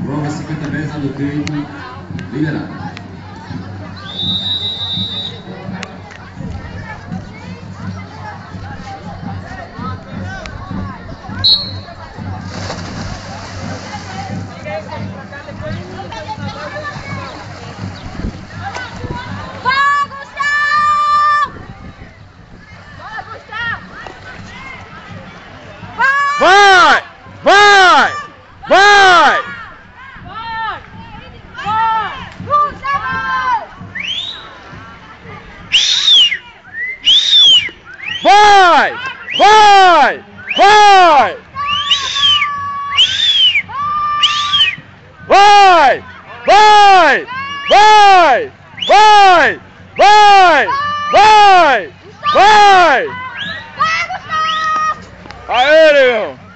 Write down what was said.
Prova 50 metros no tempo, liberado. Vai! Vai! Vai! Vai! Vai! Vai! Vai! Vai! Vai! Vai! Vai! Vai! Vai! Aê, Leão!